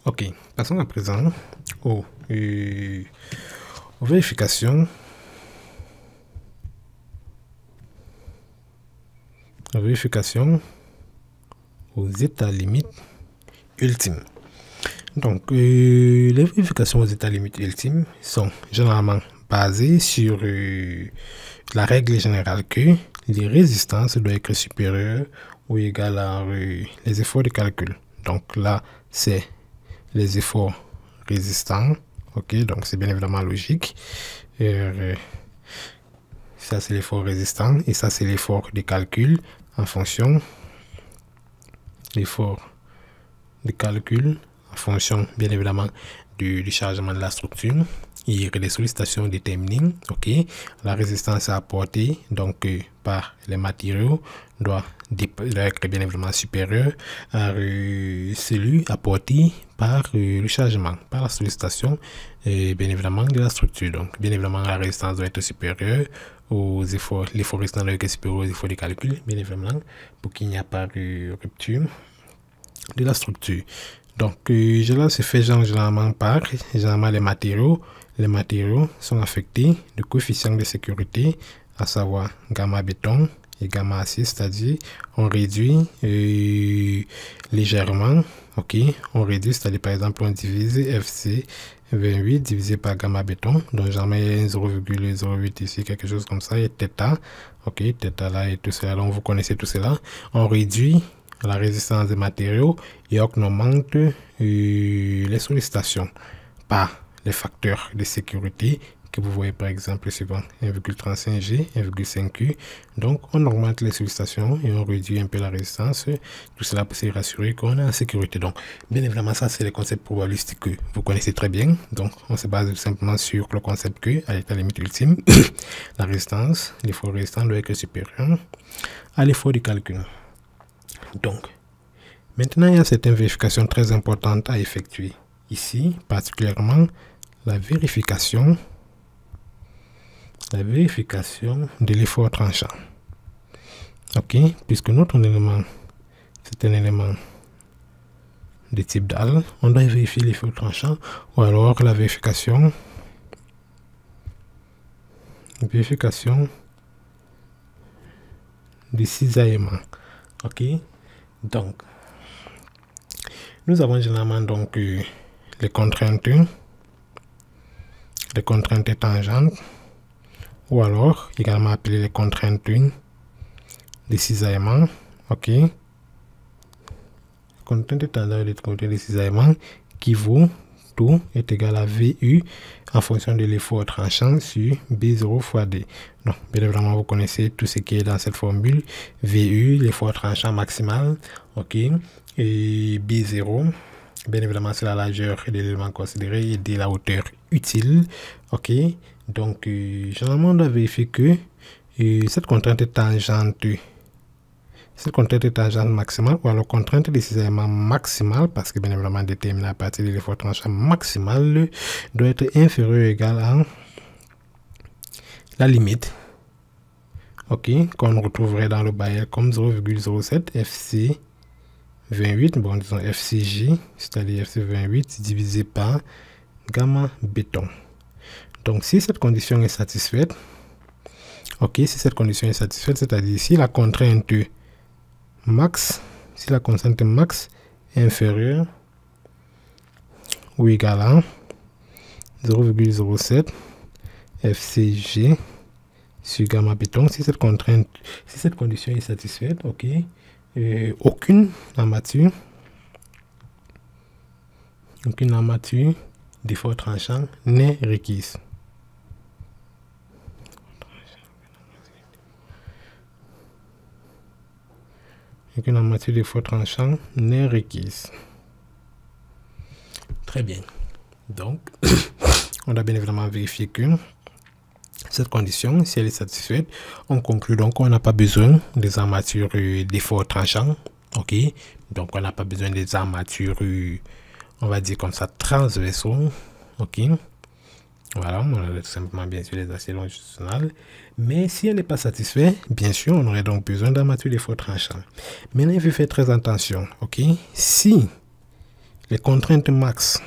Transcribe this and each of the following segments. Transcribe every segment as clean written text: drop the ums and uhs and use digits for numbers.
Ok, passons à présent aux vérifications. Aux états limites ultimes. Donc, les vérifications aux états limites ultimes sont généralement basées sur la règle générale que les résistances doivent être supérieures ou égales à les efforts de calcul. Donc là, c'est les efforts résistants. Ok, donc c'est bien évidemment logique. Ça, c'est l'effort résistant et ça, c'est l'effort de calcul en fonction l'effort de calcul en fonction bien évidemment du chargement de la structure et des sollicitations déterminées. Ok, la résistance à apporter donc par les matériaux doit être bien évidemment supérieur à celui apporté par le chargement, par la sollicitation bien évidemment de la structure. Donc bien évidemment la résistance doit être supérieure aux efforts, l'effort résistant doit être supérieur aux efforts de calcul, bien évidemment, pour qu'il n'y ait pas de rupture de la structure. Donc cela se fait généralement par les matériaux. Les matériaux sont affectés de coefficients de sécurité, à savoir gamma béton et gamma acier, c'est-à-dire on réduit légèrement. Ok, on réduit, c'est-à-dire par exemple on divise FC 28 divisé par gamma béton, donc j'en mets 0,08 ici, quelque chose comme ça, et θ, ok, θ là et tout cela, donc vous connaissez tout cela. On réduit la résistance des matériaux et on augmente les sollicitations par les facteurs de sécurité que vous voyez par exemple suivant 1,35 G, 1,5 Q. Donc on augmente les sollicitations et on réduit un peu la résistance, tout cela pour se rassurer qu'on est en sécurité. Donc bien évidemment ça c'est le concept probabilistique que vous connaissez très bien. Donc on se base simplement sur le concept que à l'état limite ultime la résistance, l'effort résistant doit être supérieur à l'effort de calcul. Donc maintenant il y a certaines vérifications très importantes à effectuer ici, particulièrement la vérification de l'effort tranchant. Ok, puisque notre élément c'est un élément de type dalle, on doit vérifier l'effort tranchant ou alors la vérification du cisaillement. Ok, donc nous avons généralement donc les contraintes tangentes ou alors également appelées les contraintes de cisaillement. Ok, contrainte tangente et contrainte de cisaillement qui vaut tout est égal à VU en fonction de l'effort tranchant sur B0 fois D. Donc bien évidemment vous connaissez tout ce qui est dans cette formule. VU, l'effort tranchant maximal, ok, et B0 bien évidemment c'est la largeur de l'élément considéré et de la hauteur utile. Ok, donc généralement on doit vérifier que cette contrainte tangente maximale ou alors contrainte de cisaillement maximale, parce que bien évidemment déterminée à partir de l'effort tranchant maximal, doit être inférieur ou égal à la limite, ok, qu'on retrouverait dans le bail comme 0,07 FC 28, bon disons FCJ, c'est-à-dire FC 28 divisé par gamma béton. Donc si cette condition est satisfaite, ok, si cette condition est satisfaite, c'est-à-dire si la contrainte max, est inférieure ou égale à 0,07 FCG sur gamma béton, si cette condition est satisfaite, ok, aucune armature d'effort tranchant n'est requise. Aucune armature d'effort tranchant n'est requise. Très bien. Donc, on doit bien évidemment vérifier que cette condition, si elle est satisfaite, on conclut donc qu'on n'a pas besoin des armatures d'effort tranchant. Ok, donc on n'a pas besoin des armatures, on va dire comme ça, transversaux. Ok, voilà, on a tout simplement bien sûr les aciers longitudinales. Mais si elle n'est pas satisfaite, bien sûr, on aurait donc besoin d'armatures d'effort tranchant. Maintenant, il faut faire très attention. Ok, si les contraintes max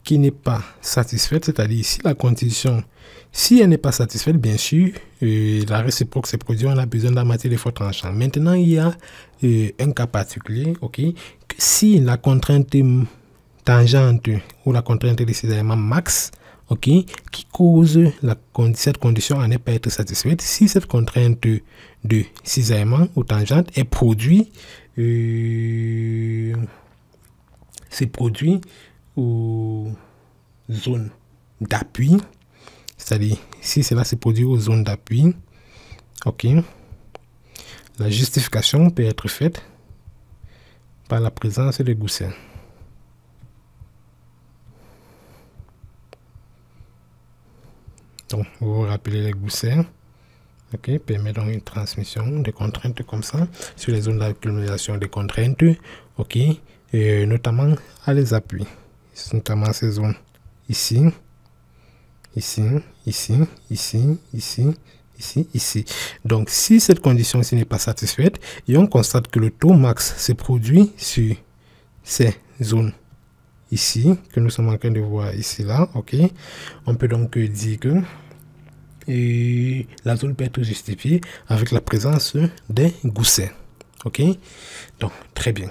qui n'est pas satisfaite, c'est-à-dire si la condition, si elle n'est pas satisfaite, bien sûr, la réciproque se produit, on a besoin d'amasser les forts tranchants. Maintenant, il y a un cas particulier, ok, que si la contrainte tangente ou la contrainte de cisaillement max, ok, qui cause cette condition à ne pas être satisfaite, si cette contrainte de cisaillement ou tangente est produite, c'est produit aux zones d'appui, c'est-à-dire si cela se produit aux zones d'appui, ok, la justification peut être faite par la présence de goussets. Donc, vous vous rappelez les goussets, ok, permet donc une transmission de contraintes comme ça sur les zones d'accumulation de contraintes, ok, et notamment à les appuis, notamment ces zones ici, ici, ici, ici, ici, ici, ici. Donc, si cette condition-ci n'est pas satisfaite, et on constate que le taux max se produit sur ces zones ici, que nous sommes en train de voir ici, là, ok, on peut donc dire que la zone peut être justifiée avec la présence des goussets, ok. Donc, très bien.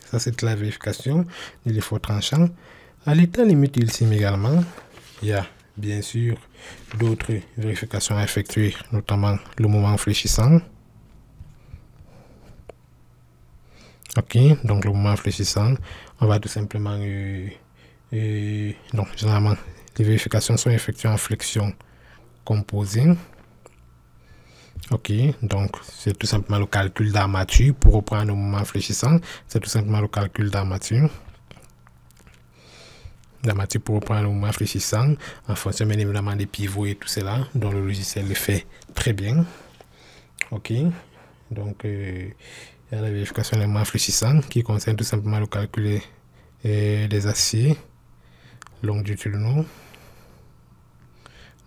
Ça, c'est la vérification de l'effort tranchant. À l'état limite ultime également, il y a bien sûr d'autres vérifications à effectuer, notamment le moment fléchissant. Ok, donc le moment fléchissant, on va tout simplement... donc, généralement, les vérifications sont effectuées en flexion composée. Ok, donc c'est tout simplement le calcul d'armature pour reprendre le moment fléchissant. C'est tout simplement le calcul d'armature. D'armature pour reprendre le moment fléchissant en fonction bien évidemment des pivots et tout cela, dont le logiciel le fait très bien. Ok, donc il y a la vérification des moments fléchissants qui concerne tout simplement le calcul des aciers longitudinaux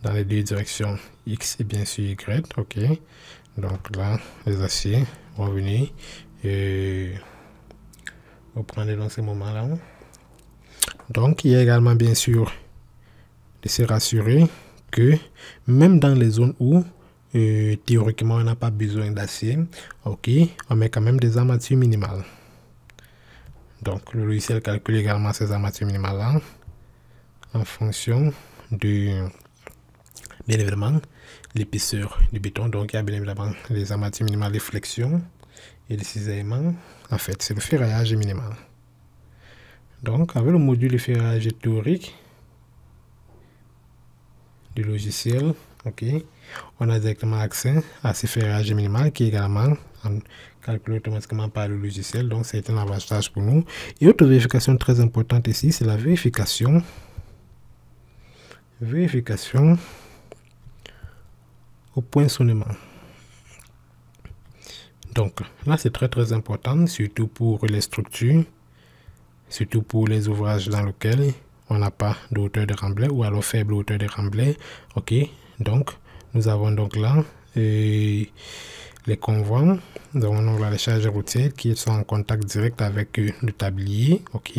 dans les deux directions X et bien sûr Y, ok. Donc là, les aciers vont venir et reprendre dans ces moments-là. Donc, il y a également bien sûr de se rassurer que même dans les zones où théoriquement on n'a pas besoin d'acier, ok, on met quand même des armatures minimales. Donc, le logiciel calcule également ces armatures minimales-là en fonction de... bien évidemment, l'épaisseur du béton. Donc, il y a bien évidemment les armatures minimales de flexion et de cisaillement. En fait, c'est le ferraillage minimal. Donc, avec le module de ferraillage théorique du logiciel, ok, on a directement accès à ce ferraillage minimal qui est également calculé automatiquement par le logiciel. Donc, c'est un avantage pour nous. Et autre vérification très importante ici, c'est la vérification au poinçonnement. Donc là, c'est très important, surtout pour les structures, surtout pour les ouvrages dans lesquels on n'a pas de hauteur de remblai ou alors faible hauteur de remblai. Ok, donc nous avons donc là les convois, nous avons donc là les charges routières qui sont en contact direct avec le tablier. Ok,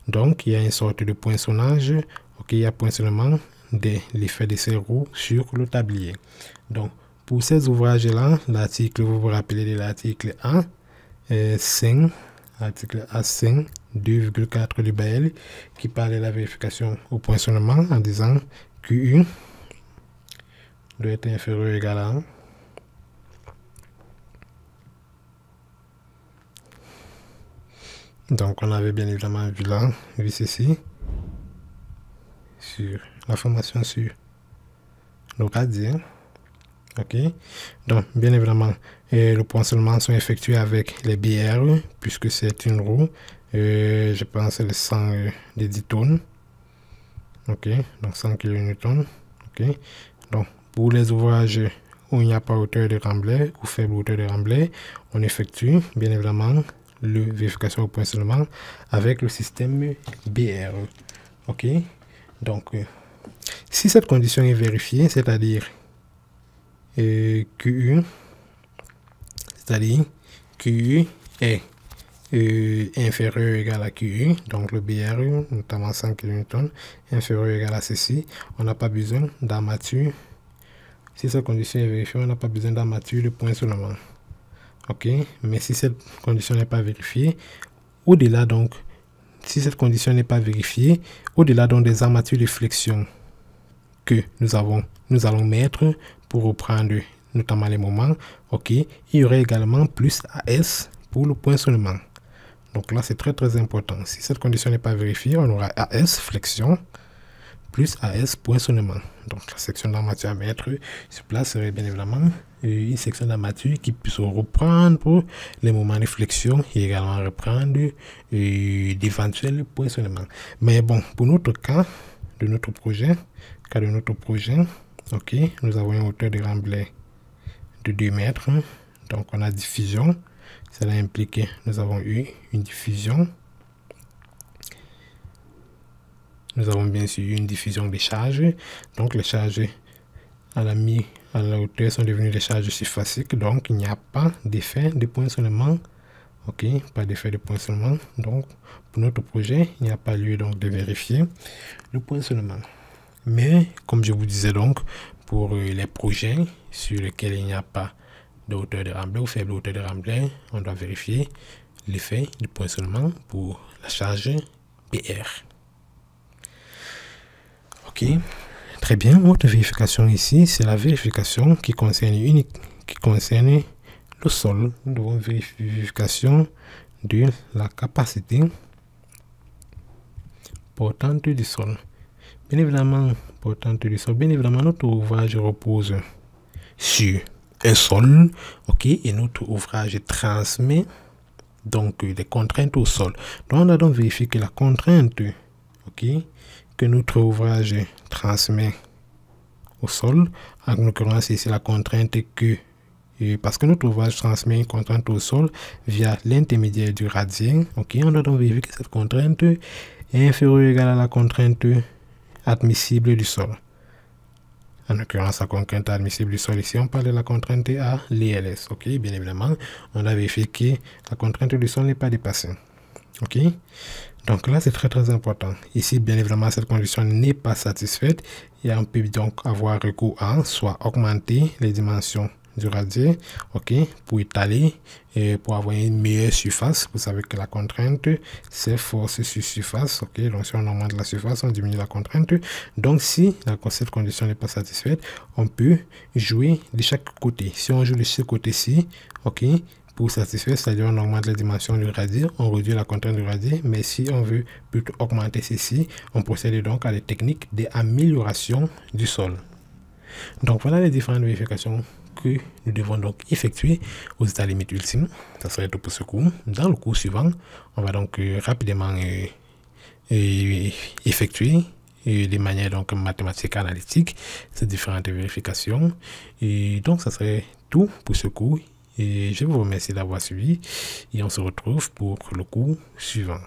donc il y a une sorte de poinçonnage. Ok, il y a poinçonnement de l'effet de ces roues sur le tablier. Donc, pour ces ouvrages-là, l'article, vous vous rappelez de l'article A5, article A5, 2,4 du BL, qui parle de la vérification au poinçonnement en disant QU doit être inférieur ou égal à 1. Donc, on avait bien évidemment vu ceci sur la formation sur le radien. Ok, donc bien évidemment le poinçonnement sont effectués avec les BR puisque c'est une roue, je pense le 100 de 10 tonnes. Ok, donc 100 kN. Ok, donc pour les ouvrages où il n'y a pas hauteur de remblai ou faible hauteur de remblai, on effectue bien évidemment le vérification au poinçonnement avec le système BR. Ok, donc si cette condition est vérifiée, c'est-à-dire QU, c'est-à-dire QU est inférieur ou égal à QE, donc le BRE, notamment 100 kN, inférieur ou égal à ceci, on n'a pas besoin d'armature. Si cette condition est vérifiée, on n'a pas besoin d'armature de point seulement. Ok, mais si cette condition n'est pas vérifiée, au-delà donc, si cette condition n'est pas vérifiée, au-delà donc des armatures de flexion que nous allons mettre pour reprendre notamment les moments, ok, il y aurait également plus AS pour le poinçonnement. Donc là, c'est très important. Si cette condition n'est pas vérifiée, on aura AS flexion plus AS poinçonnement. Donc la section d'armature à mettre sur place serait bien évidemment une section d'armature qui puisse reprendre les moments de flexion et également reprendre d'éventuels poinçonnements. Mais bon, pour notre cas de notre projet, ok, nous avons une hauteur de remblai de 2 mètres. Donc on a diffusion. Cela implique que nous avons eu une diffusion. Nous avons bien sûr une diffusion des charges. Donc les charges à la hauteur sont devenues des charges surfaciques. Donc il n'y a pas d'effet de poinçonnement. Ok, pas d'effet de poinçonnement. Donc pour notre projet, il n'y a pas lieu donc de vérifier le poinçonnement. Mais comme je vous disais donc, pour les projets sur lesquels il n'y a pas de hauteur de remblai ou faible hauteur de remblai, on doit vérifier l'effet du poinçonnement pour la charge PR. Ok, très bien. Notre vérification ici, c'est la vérification qui concerne le sol. Nous devons vérifier vérification de la capacité portante du sol. Bien évidemment, notre ouvrage repose sur un sol, ok, et notre ouvrage transmet donc des contraintes au sol. Donc on a donc vérifié que la contrainte, ok, que notre ouvrage transmet au sol, en l'occurrence ici la contrainte que, parce que notre ouvrage transmet une contrainte au sol via l'intermédiaire du radier, ok, on a donc vérifié que cette contrainte est inférieure ou égale à la contrainte admissible du sol. En l'occurrence, la contrainte admissible du sol, ici, on parle de la contrainte à l'ILS. Ok, bien évidemment, on a vérifié que la contrainte du sol n'est pas dépassée. Ok, donc là, c'est très important. Ici, bien évidemment, cette condition n'est pas satisfaite et on peut donc avoir recours à soit augmenter les dimensions du radier, ok, pour étaler et pour avoir une meilleure surface. Vous savez que la contrainte, c'est force sur surface, ok, donc si on augmente la surface, on diminue la contrainte. Donc si cette condition n'est pas satisfaite, on peut jouer de chaque côté. Si on joue de ce côté-ci, ok, pour satisfaire, c'est-à-dire on augmente les dimensions du radier, on réduit la contrainte du radier, mais si on veut plutôt augmenter ceci, on procède donc à des techniques d'amélioration du sol. Donc voilà les différentes vérifications que nous devons donc effectuer aux états limites ultimes. Ça serait tout pour ce cours. Dans le cours suivant, on va donc rapidement effectuer de manière donc mathématique analytique ces différentes vérifications. Et donc ça serait tout pour ce cours. Et je vous remercie d'avoir suivi et on se retrouve pour le cours suivant.